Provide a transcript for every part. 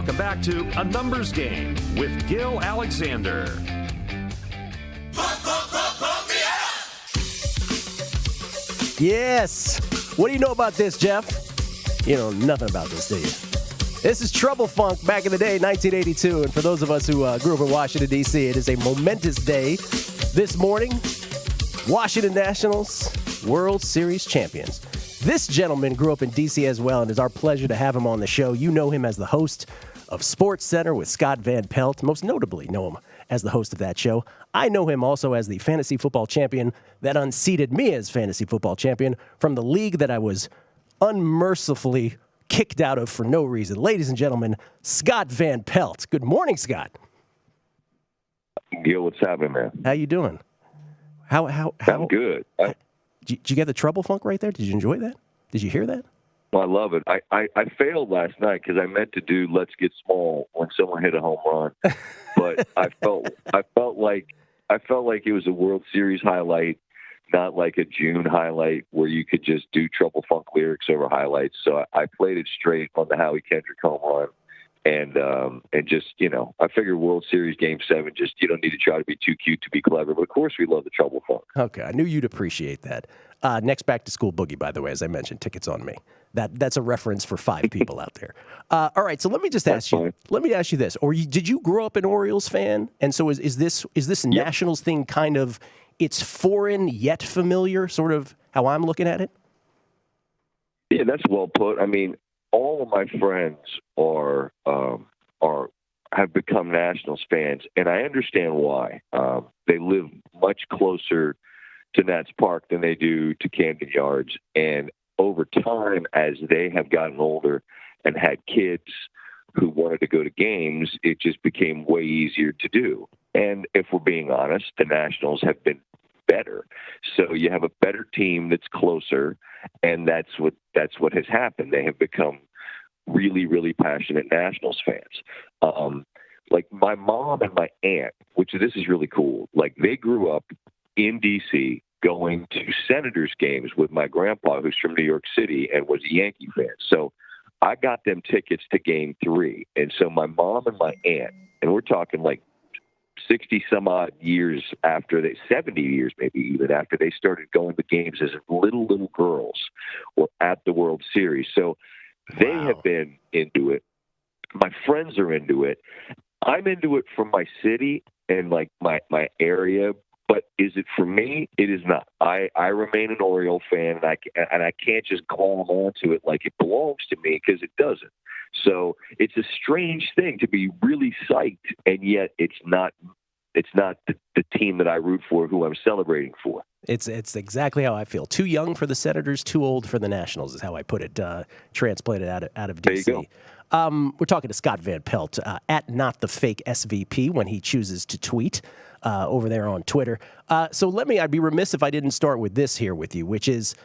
Welcome back to A Numbers Game with Gill Alexander. Yes. What do you know about this, Jeff? You know nothing about this, do you? This is Trouble Funk back in the day, 1982. And for those of us who grew up in Washington, D.C., it is a momentous day this morning. Washington Nationals, World Series champions. This gentleman grew up in D.C. as well, and it's our pleasure to have him on the show. You know him as the host of SportsCenter with Scott Van Pelt. Most notably know him as the host of that show. I know him also as the fantasy football champion that unseated me as fantasy football champion from the league that I was unmercifully kicked out of for no reason. Ladies and gentlemen, Scott Van Pelt. Good morning, Scott. Gill, what's happening, man? How you doing? How I'm good. Did you get the Trouble Funk right there? Did you enjoy that? Did you hear that? Well, I love it. I failed last night because I meant to do "Let's Get Small" when someone hit a home run, but I felt like it was a World Series highlight, not like a June highlight where you could just do Trouble Funk lyrics over highlights. So I played it straight on the Howie Kendrick home run, and just, you know, I figured World Series Game 7, just, you don't need to try to be too cute to be clever. But of course, we love the Trouble Funk. Okay, I knew you'd appreciate that. Next Back to School Boogie, by the way, as I mentioned, tickets on me. That's a reference for 5 people out there. All right, so let me just ask you. Let me ask you this: did you grow up an Orioles fan? And so is this Nationals thing kind of, it's foreign yet familiar, sort of how I'm looking at it? Yeah, that's well put. I mean, all of my friends have become Nationals fans, and I understand why. They live much closer to Nats Park than they do to Camden Yards, and over time, as they have gotten older and had kids who wanted to go to games, it just became way easier to do. And if we're being honest, the Nationals have been better. So you have a better team that's closer, and that's what has happened. They have become really, really passionate Nationals fans. Like my mom and my aunt, which this is really cool. Like they grew up in D.C. going to Senators games with my grandpa, who's from New York City and was a Yankee fan. So I got them tickets to Game 3. And so my mom and my aunt, and we're talking like 60 some odd years after 70 years maybe even after they started going to games as little girls were at the World Series. So they have been into it. My friends are into it. I'm into it from my city and like my area. But is it for me? It is not. I remain an Oriole fan, and I can't just glom onto it like it belongs to me, because it doesn't. So it's a strange thing to be really psyched, and yet it's not the team that I root for, who I'm celebrating for. It's exactly how I feel. Too young for the Senators, too old for the Nationals is how I put it, transplanted out of D.C. There you go. We're talking to Scott Van Pelt, at Not the Fake SVP, when he chooses to tweet over there on Twitter. So I'd be remiss if I didn't start with this here with you, which is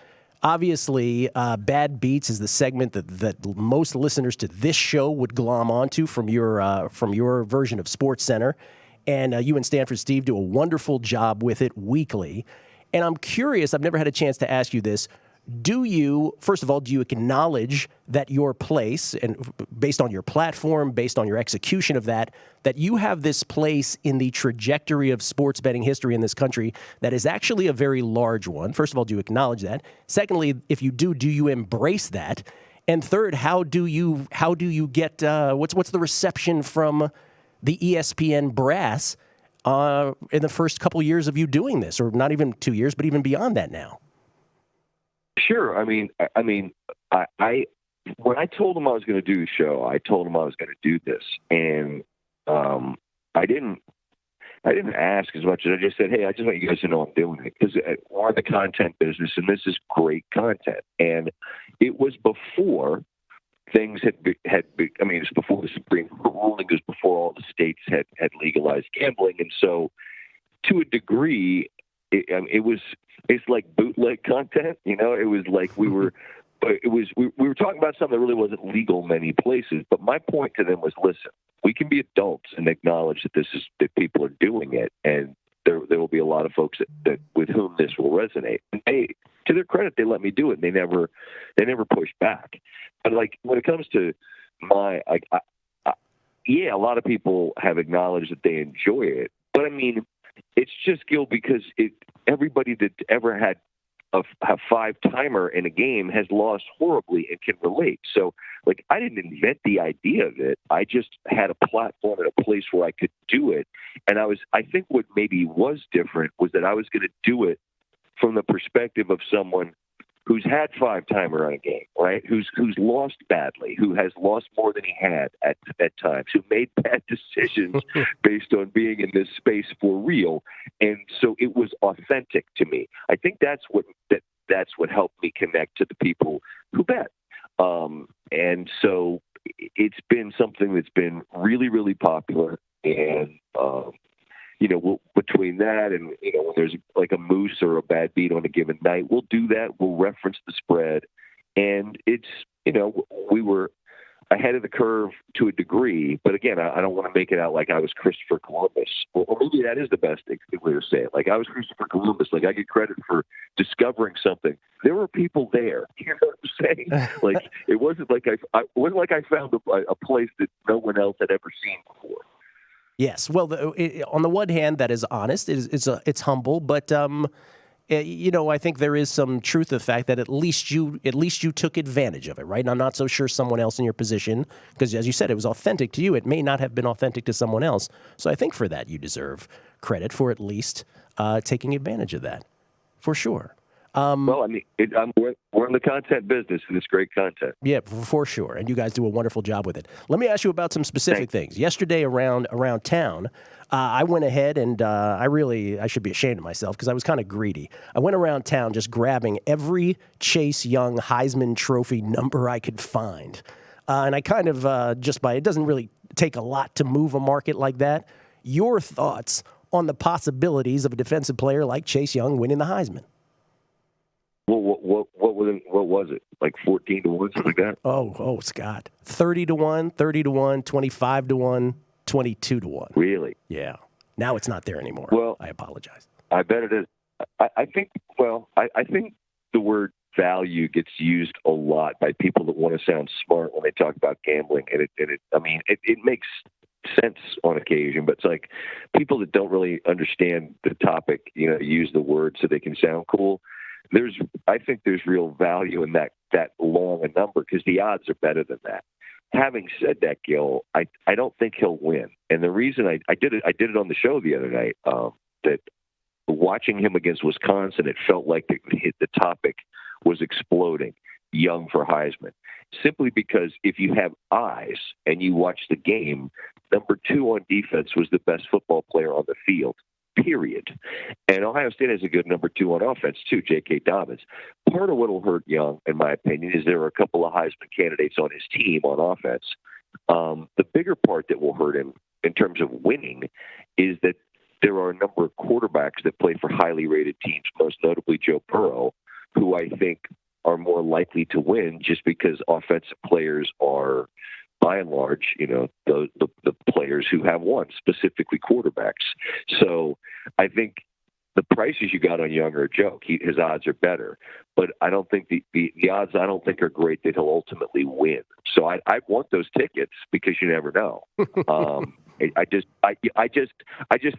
obviously Bad Beats is the segment that most listeners to this show would glom onto from your version of SportsCenter. And you and Stanford Steve do a wonderful job with it weekly. And I'm curious, I've never had a chance to ask you this. First of all, do you acknowledge that your place, and based on your platform, based on your execution of that you have this place in the trajectory of sports betting history in this country that is actually a very large one? First of all, do you acknowledge that? Secondly, if you do you embrace that? And third, how do you get, what's the reception from the ESPN brass in the first couple years of you doing this, or not even 2 years, but even beyond that now? Sure. I mean, when I told them I was going to do the show, I told them I was going to do this, and I didn't ask as much as I just said, "Hey, I just want you guys to know I'm doing it," because we're in the content business, and this is great content. And it was before things had I mean, it was before the Supreme Court ruling, it was before all the states had legalized gambling, and so to a degree, it's like bootleg content, you know. It was like we were talking about something that really wasn't legal many places. But my point to them was, listen, we can be adults and acknowledge that people are doing it, and there will be a lot of folks that with whom this will resonate. And to their credit, they let me do it. And they never pushed back. But like when it comes to yeah, a lot of people have acknowledged that they enjoy it. But, I mean, it's just, Gil, because everybody that ever had a five-timer in a game has lost horribly and can relate. So, like, I didn't invent the idea of it. I just had a platform and a place where I could do it. And I think what maybe was different was that I was going to do it from the perspective of someone who's had five-timer on a game, right? Who's lost badly, who has lost more than he had at times, who made bad decisions based on being in this space for real. And so it was authentic to me. I think that's what helped me connect to the people who bet. And so it's been something that's been really, really popular. And, between that and, when there's like a moose or a bad beat on a given night, we'll do that. We'll reference the spread. And it's, we were ahead of the curve to a degree. But again, I don't want to make it out like I was Christopher Columbus. Or maybe that is the best way to say it. Like I was Christopher Columbus. Like I get credit for discovering something. There were people there. You know what I'm saying? Like it wasn't like I found a place that no one else had ever seen before. Yes. Well, on the one hand, that is honest. It's humble, but I think there is some truth to the fact that at least you took advantage of it, right? And I'm not so sure someone else in your position, because as you said, it was authentic to you. It may not have been authentic to someone else. So I think for that you deserve credit for at least taking advantage of that, for sure. Well, I mean, we're in the content business, and it's great content. Yeah, for sure. And you guys do a wonderful job with it. Let me ask you about some specific things. Yesterday around town, I went ahead and I should be ashamed of myself because I was kind of greedy. I went around town just grabbing every Chase Young Heisman Trophy number I could find. And I kind of, it doesn't really take a lot to move a market like that. Your thoughts on the possibilities of a defensive player like Chase Young winning the Heisman? What was it? Like 14 to 1, something like that? Oh, Scott. 30 to 1, 30 to 1, 25 to 1, 22 to 1. Really? Yeah. Now it's not there anymore. Well, I apologize. I bet it is. I think the word value gets used a lot by people that want to sound smart when they talk about gambling. And it makes sense on occasion, but it's like people that don't really understand the topic, use the word so they can sound cool. I think there's real value in that long a number because the odds are better than that. Having said that, Gill, I don't think he'll win. And the reason I did it on the show the other night, that watching him against Wisconsin, it felt like the topic was exploding. Young for Heisman. Simply because if you have eyes and you watch the game, number 2 on defense was the best football player on the field. Period. And Ohio State has a good number 2 on offense, too, J.K. Dobbins. Part of what will hurt Young, in my opinion, is there are a couple of Heisman candidates on his team on offense. The bigger part that will hurt him in terms of winning is that there are a number of quarterbacks that play for highly rated teams, most notably Joe Burrow, who I think are more likely to win just because offensive players are, by and large, the players who have won, specifically quarterbacks. So I think the prices you got on Young are a joke. His odds are better, but I don't think the odds are great that he'll ultimately win. So I want those tickets because you never know. I just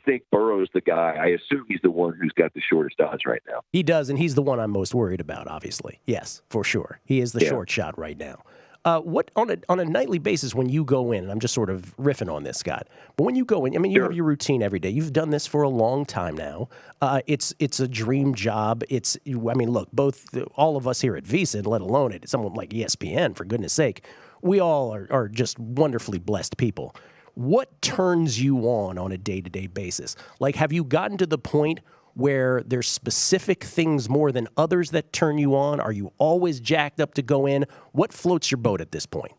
think Burrow's the guy. I assume he's the one who's got the shortest odds right now. He does, and he's the one I'm most worried about, obviously. Yes, for sure. He is the short shot right now. What on a nightly basis when you go in, and I'm just sort of riffing on this, Scott, but when you go in, you have your routine every day. You've done this for a long time now. It's a dream job. Look, all of us here at VSiN, let alone at someone like ESPN, for goodness sake, we all are just wonderfully blessed people. What turns you on a day-to-day basis? Like, have you gotten to the point where there's specific things more than others that turn you on? Are you always jacked up to go in? What floats your boat at this point?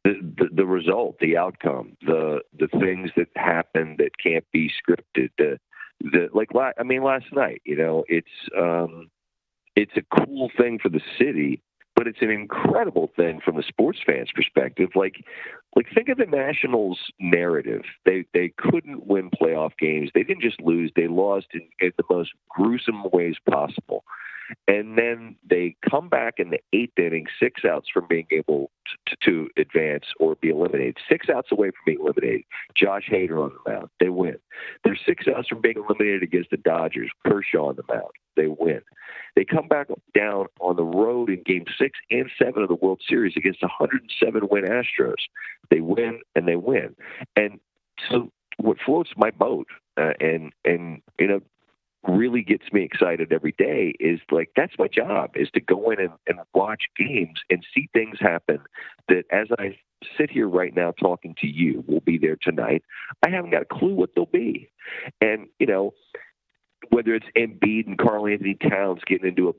The result, the outcome, the things that happen that can't be scripted. Last night, it's a cool thing for the city, but it's an incredible thing from the sports fans' perspective. Like think of the Nationals' narrative. They couldn't win playoff games. They didn't just lose; they lost in the most gruesome ways possible. And then they come back in the 8th inning, 6 outs from being able to advance or be eliminated. 6 outs away from being eliminated. Josh Hader on the mound. They win. They're 6 outs from being eliminated against the Dodgers. Kershaw on the mound. They win. They come back down on the road in Game 6 and 7 of the World Series against 107-win Astros. They win, and they win. And so what floats my boat and really gets me excited every day is like, that's my job, is to go in and watch games and see things happen that as I sit here right now talking to you, will be there tonight. I haven't got a clue what they'll be. And, whether it's Embiid and Karl Anthony Towns getting into a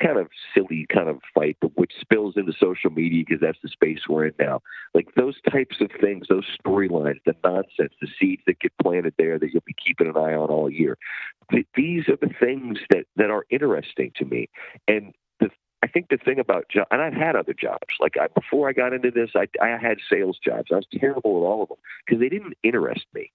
kind of silly kind of fight, which spills into social media because that's the space we're in now. Like those types of things, those storylines, the nonsense, the seeds that get planted there that you'll be keeping an eye on all year. These are the things that are interesting to me. And I think the thing about jobs, and I've had other jobs. Like before I got into this, I had sales jobs. I was terrible at all of them because they didn't interest me.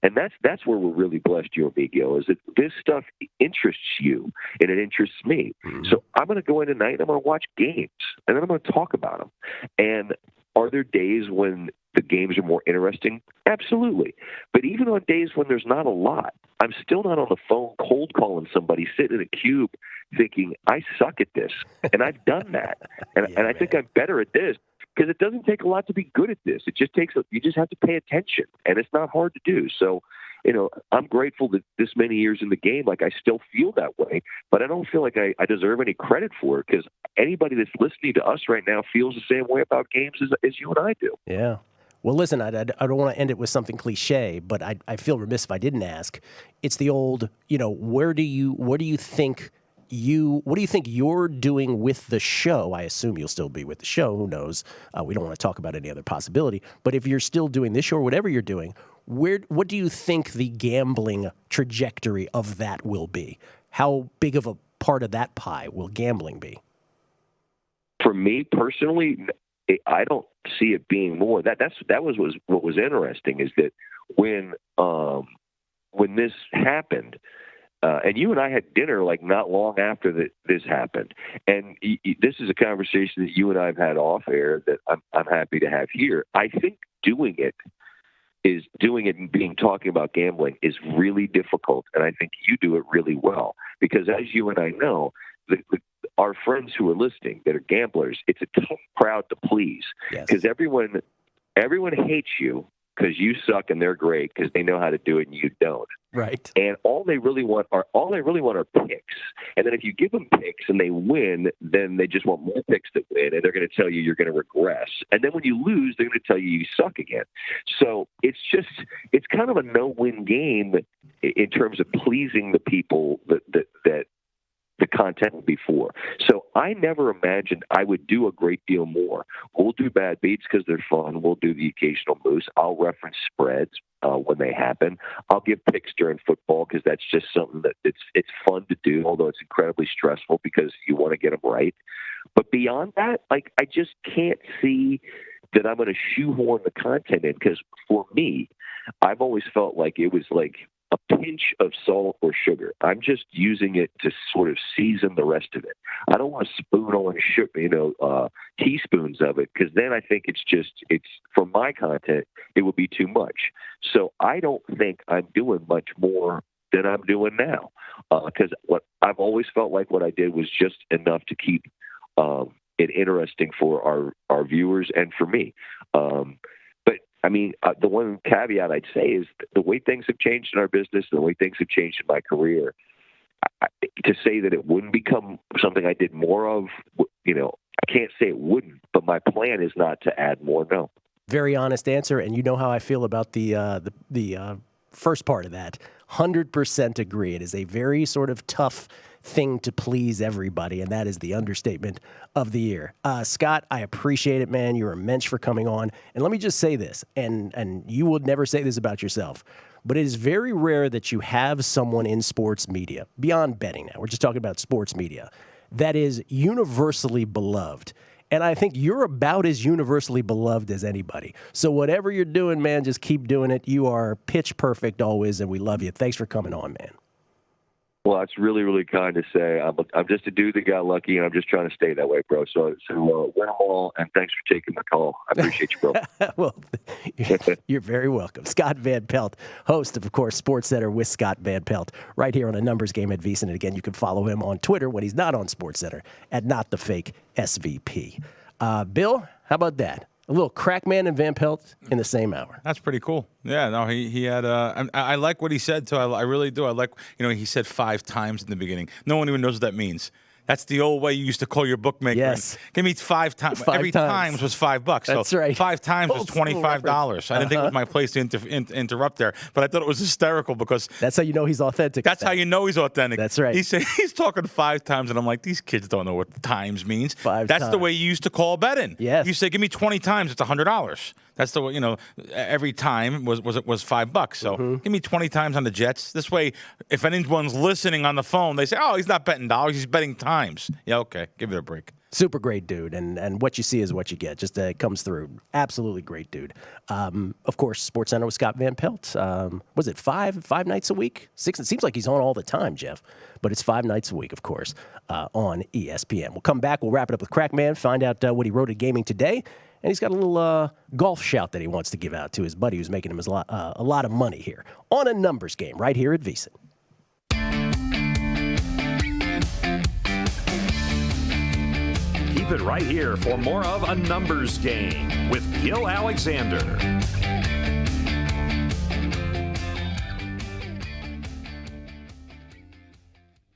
And that's where we're really blessed, you and me, Gill, is that this stuff interests you and it interests me. Mm-hmm. So I'm going to go in tonight and I'm going to watch games and then I'm going to talk about them. And are there days when the games are more interesting? Absolutely. But even on days when there's not a lot, I'm still not on the phone cold calling somebody, sitting in a cube thinking, I suck at this. And I've done that. And I think I'm better at this because it doesn't take a lot to be good at this. It just takes, you just have to pay attention, and it's not hard to do. So, I'm grateful that this many years in the game, like I still feel that way, but I don't feel like I deserve any credit for it because anybody that's listening to us right now feels the same way about games as you and I do. Yeah. Well, listen, I don't want to end it with something cliche, but I feel remiss if I didn't ask. It's the old, what do you think you're doing with the show? I assume you'll still be with the show. Who knows? We don't want to talk about any other possibility. But if you're still doing this show or whatever you're doing, what do you think the gambling trajectory of that will be? How big of a part of that pie will gambling be? For me personally, I don't see it being more. That was what was interesting is that when this happened, and you and I had dinner like not long after this happened, and this is a conversation that you and I have had off air that I'm happy to have here. I think doing it and talking about gambling is really difficult, and I think you do it really well because, as you and I know, our friends who are listening that are gamblers, it's a tough crowd to please because everyone hates you because you suck and they're great because they know how to do it and you don't. Right. And all they really want are picks. And then if you give them picks and they win, then they just want more picks to win, and they're going to tell you you're going to regress. And then when you lose, they're going to tell you suck again. So it's kind of a no-win game in terms of pleasing the people that the content will be for. So I never imagined I would do a great deal more. We'll do bad beats because they're fun. We'll do the occasional moose. I'll reference spreads when they happen. I'll give picks during football because that's just something that it's fun to do, although it's incredibly stressful because you want to get them right. But beyond that, like I just can't see that I'm going to shoehorn the content in because for me, I've always felt like it was like a pinch of salt or sugar. I'm just using it to sort of season the rest of it. I don't want to spoon on sugar, teaspoons of it, because then I think it's for my content, it would be too much. So I don't think I'm doing much more than I'm doing now, because what I've always felt like what I did was just enough to keep it interesting for our viewers and for me. I mean, the one caveat I'd say is the way things have changed in our business, the way things have changed in my career, to say that it wouldn't become something I did more of, I can't say it wouldn't, but my plan is not to add more, no. Very honest answer, and you know how I feel about the first part of that. 100% agree. It is a very sort of tough thing to please everybody, and that is the understatement of the year. Scott, I appreciate it, man. You're immense for coming on. And let me just say this, and you would never say this about yourself, but it is very rare that you have someone in sports media, beyond betting now, we're just talking about sports media, that is universally beloved. And I think you're about as universally beloved as anybody. So whatever you're doing, man, just keep doing it. You are pitch perfect always, and we love you. Thanks for coming on, man. Well, that's really, really kind to say. I'm just a dude that got lucky, and I'm just trying to stay that way, bro. So win them all, and thanks for taking my call. I appreciate you, bro. Well, you're very welcome. Scott Van Pelt, host of course, SportsCenter with Scott Van Pelt, right here on A Numbers Game at VSiN. And again, you can follow him on Twitter when he's not on SportsCenter at NotTheFakeSVP. Bill, how about that? A little Crackman and Van Pelt in the same hour. That's pretty cool. Yeah, no, he had. I like what he said too. I really do. I like, he said 5 times in the beginning. No one even knows what that means. That's the old way you used to call your bookmaker. Yes. Give me 5 times. Every times was $5. That's so right. 5 times was $25. I didn't think it was my place to interrupt there, but I thought it was hysterical because that's how you know he's authentic. That's how you know he's authentic. That's right. He's talking 5 times, and I'm like, these kids don't know what times means. 5 That's times. the way you used to call betting. Yes. You say, give me 20 times, it's $100. That's the way, every time was $5. So give me 20 times on the Jets. This way, if anyone's listening on the phone, they say, oh, he's not betting dollars, he's betting times. Yeah, okay, give it a break. Super great dude, and what you see is what you get. Just it comes through. Absolutely great dude. Of course, SportsCenter with Scott Van Pelt. Was it five nights a week? 6? It seems like he's on all the time, Jeff. But it's 5 nights a week, of course, on ESPN. We'll come back. We'll wrap it up with Crackman, find out what he wrote at Gaming Today. And he's got a little golf shout that he wants to give out to his buddy who's making him a lot of money here on A Numbers Game right here at VSiN. Keep it right here for more of A Numbers Game with Gill Alexander.